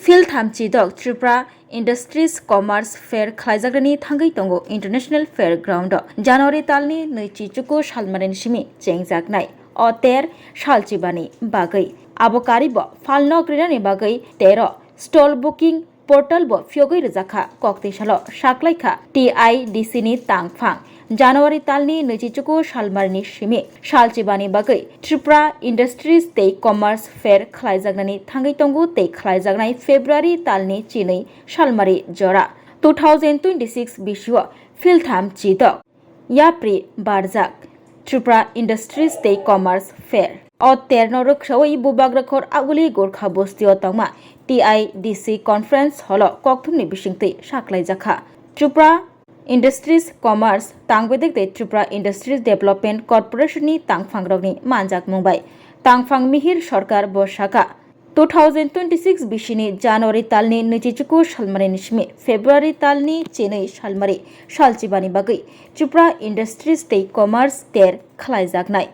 Fill थामची दक Tripura industries commerce fair खालायजाग्रानि थांगै दंगो इंटरनेशनल फेयर ग्राउंड जानुवारि तालनि नैथि चुकु सालमारिन सिमी चेंजागनाय अतेर सालचिबानि बागै आबकारिब फालनो ग्रेनानि बागै 13 स्टल बुकिं पोर्टल ब फ्योगै रजाखा कक्तेसालो साक्लायखा TIDC नि तांगफां जानुवारि तालनि नैजिचुकु सालमारिनि सिमी सालचिबानि बागै त्रिपुरा इंडस्ट्रीज तै कमार्स फेयर खालायजाग्रानि थांगै दंगो तै खालायजागनाय फेब्रुवारि तालनि चिनै सालमारि जरा 2026 बिसुव फिलथाम चिदक याप्रि बारजाक त्रिपुरा इंडस्ट्रीज तै commerce fair o 13 roksawi bubagrakhor aguli gorkha bostio tangma TIDC conference holo kokthumni bisingtei saklaijaka Tripura Industries Commerce tangbedek de Tripura Industries Development Corporation ni tangphangrokni manjak mungbai tangphang mihir sarkar boshaka 2026 bisini January talni nichichuku salmari nismi February talni chenai salmari salchibani bagai Tripura Industries tei Commerce ter khlaijaknai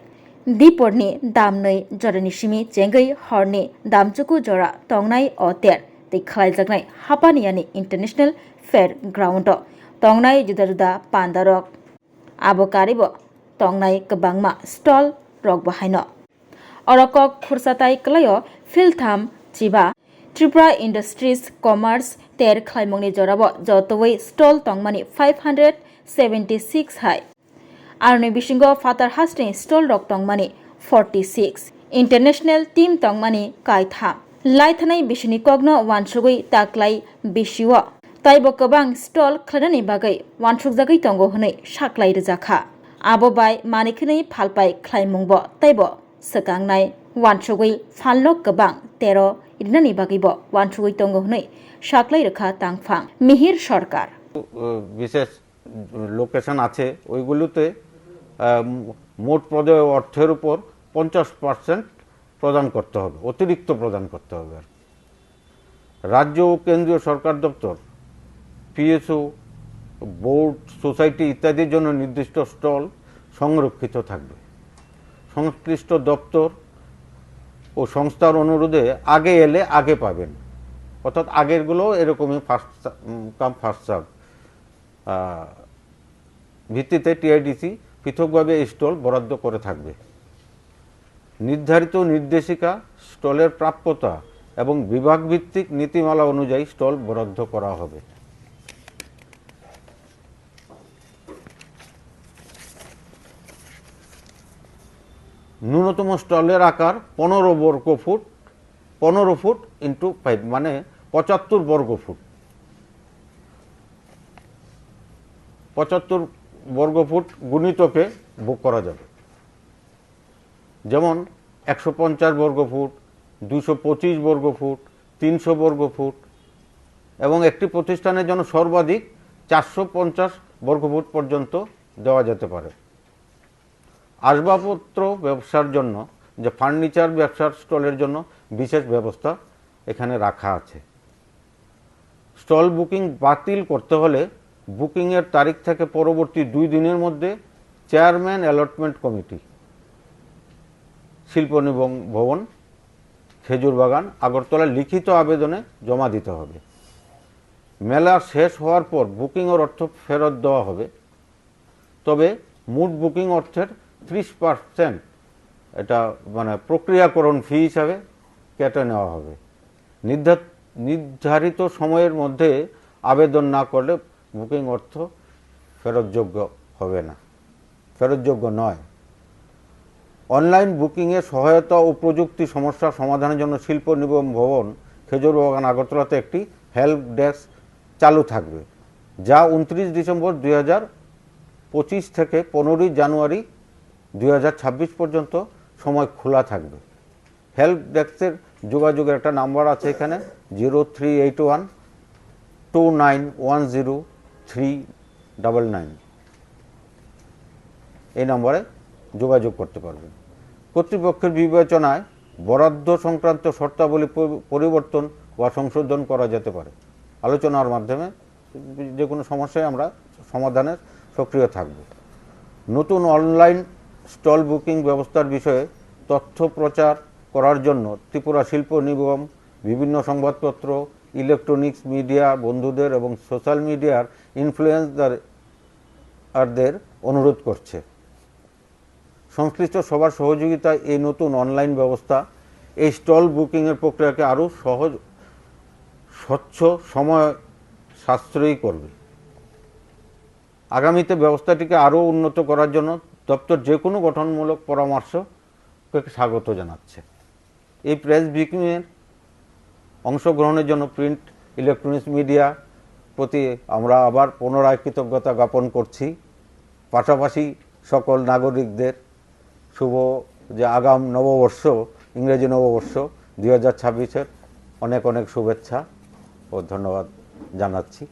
Diporni damnai jorani simi chengai horni damchuku jora tongnai oter tei khlaijaknai hapaniani International Fair Ground tongnai juda juda pandarok abokaribo tongnai kwbangma stall rok bahaino orokok khursatai klayo filtham chiba Tripura Industries Commerce ter khlaimongni jorabo jotoi stall tongmani 576 hai Arni bisingo Fatar Hastings stall rok tongmani 46 International team tongmani kaitha laithanai bisini kogno wansugui taklai bisiwo taibo kobang stall khlani bagai wansukjagai tongo hunai saklai rjakha abo bai manikhini phalpai khlaimungbo taibo sekangnai wansugui phalno kobang 13 idnani bagibo wansugui tongo hunai saklai rakha tangphang mihir sarkar বিশেষ location আছে ওইগুলোতে মোট প্রদেয় অর্থের উপর 50% প্রদান করতে হবে অতিরিক্ত প্রদান করতে হবে রাজ্য ও কেন্দ্রীয় সরকার দপ্তর PSO বোর্ড সোসাইটি ইত্যাদির জন্য নির্দিষ্ট স্টল সংরক্ষিত থাকবে সংশ্লিষ্ট দপ্তর ও সংস্থার অনুরোধে আগে এলে আগে পাবেন অর্থাৎ আগেরগুলো এরকমই ফার্স্ট কাম ফার্স্ট সার্ভ ভিত্তিতে TIDC পৃথকভাবে এই স্টল বরাদ্দ করে থাকবে নির্ধারিত নির্দেশিকা স্টলের প্রাপ্যতা এবং বিভাগভিত্তিক নীতিমালা অনুযায়ী স্টল বরাদ্দ করা হবে ন্যূনতম স্টলের আকার 15 বর্গ ফুট 15 ফুট ইন্টু 5 মানে 75 বর্গ ফুট 75 বর্গ ফুট গুণিতকে বুক করা যাবে যেমন 150 বর্গ ফুট 225 বর্গ ফুট 300 বর্গ ফুট এবং একটি প্রতিষ্ঠানের জন্য সর্বাধিক 450 বর্গ ফুট পর্যন্ত দেওয়া যেতে পারে আসবাবপত্র ব্যবসার জন্য যে ফার্নিচার ব্যবসার স্টলের জন্য বিশেষ ব্যবস্থা এখানে রাখা আছে স্টল বুকিং বাতিল করতে হলে বুকিংয়ের তারিখ থেকে পরবর্তী 2 দিনের মধ্যে চেয়ারম্যান অ্যালটমেন্ট কমিটি শিল্প ভবন খেজুরবাগান আগরতলা লিখিত আবেদনে জমা দিতে হবে মেলা শেষ হওয়ার পর বুকিংয়ের অর্থ ফেরত দেওয়া হবে তবে মোট বুকিং অর্থের 30% এটা মানে প্রক্রিয়াকরণ ফি হিসাবে কেটে নেওয়া হবে নির্ধারিত সময়ের মধ্যে আবেদন না করলে বুকিং অর্থ ফেরতযোগ্য হবে না ফেরতযোগ্য নয় অনলাইন বুকিংয়ে সহায়তা ও প্রযুক্তি সমস্যা সমাধানের জন্য শিল্প নিগম ভবন খেজুরবাগান আগরতলাতে একটি হেল্প ডেস্ক চালু থাকবে যা 29 ডিসেম্বর 2025 থেকে 15 জানুয়ারি 2026 পর্যন্ত সময় খোলা থাকবে হেল্প ডেস্কের যোগাযোগের একটা নাম্বার আছে এখানে 0381 2910399 এই নম্বরে যোগাযোগ করতে পারবেন কর্তৃপক্ষের বিবেচনায় বরাদ্দ সংক্রান্ত শর্তাবলী পরিবর্তন বা সংশোধন করা যেতে পারে আলোচনার মাধ্যমে যে কোনো সমস্যায় আমরা সমাধানের সক্রিয় থাকব নতুন অনলাইন স্টল বুকিং ব্যবস্থার বিষয়ে তথ্য প্রচার করার জন্য ত্রিপুরা শিল্প নিগম বিভিন্ন সংবাদপত্র ইলেকট্রনিক্স মিডিয়া বন্ধুদের এবং সোশ্যাল মিডিয়ার ইনফ্লুয়েন্সারদের অনুরোধ করছে সংশ্লিষ্ট সবার সহযোগিতায় এই নতুন অনলাইন ব্যবস্থা এই স্টল বুকিংয়ের প্রক্রিয়াকে আরও সহজ স্বচ্ছ সময় সাশ্রয়ী করবে আগামীতে ব্যবস্থাটিকে আরও উন্নত করার জন্য দপ্তর যে কোনো গঠনমূলক পরামর্শকে স্বাগত জানাচ্ছে এই প্রেস ব্রিফিংয়ের অংশগ্রহণের জন্য প্রিন্ট ইলেকট্রনিক্স মিডিয়া প্রতি আমরা আবার পুনরায় কৃতজ্ঞতা জ্ঞাপন করছি পাশাপাশি সকল নাগরিকদের শুভ যে আগাম নববর্ষ ইংরেজি নববর্ষ 2026-এর অনেক অনেক শুভেচ্ছা ও ধন্যবাদ জানাচ্ছি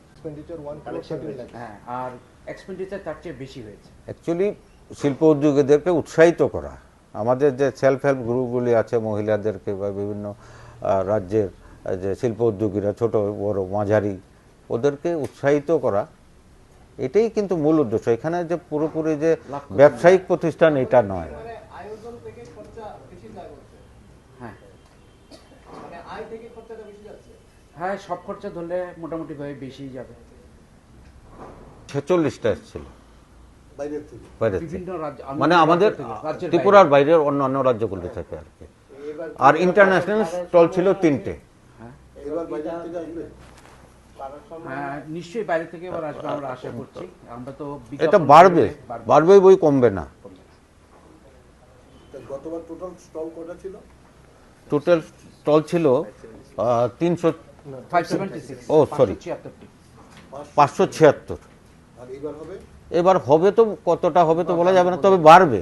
হ্যাঁ, আর এক্সপেন্ডিচার তার চেয়ে বেশি হয়েছে। অ্যাকচুয়ালি শিল্প উদ্যোগীদেরকে উৎসাহিত করা আমাদের যে সেলফ হেল্প গ্রুপগুলি আছে মহিলাদেরকে বা বিভিন্ন রাজ্যের যে শিল্প উদ্যোগীরা ছোট বড় মাঝারি ওদেরকে উৎসাহিত করা এটাই কিন্তু মূল উদ্দেশ্য এখানে যে পুরোপুরি যে ব্যবসায়িক প্রতিষ্ঠান এটা নয় আয়োজন থেকে খরচা বেশি যায় বলছে হ্যাঁ মানে আয় থেকে খরচাটা বেশি যাচ্ছে হ্যাঁ, সব খরচা ধরলে মোটামুটি ভাবে বেশি যাবে। 46টা এসেছিল বাইরের থেকে বাইরে থেকে। বিভিন্ন রাজ্য মানে আমাদের রাজ্যের ত্রিপুরার বাইরের অন্য রাজ্যগুলি থেকে আর কি আর ইন্টারন্যাশনাল স্টল ছিল 3টে এবার বাইরের থেকে আসবে হ্যাঁ, নিশ্চয়ই বাইরে থেকে এবার আসবে আমরা আশা করছি। আমরা তো এটা বাড়বে বই কমবে না গতবার টোটাল স্টল কটা ছিল টোটাল স্টল ছিল 300 576 ও সরি 576 576 আর এবার হবে এবার হবে তো কতটা হবে তো বলা যাবে না তবে বাড়বে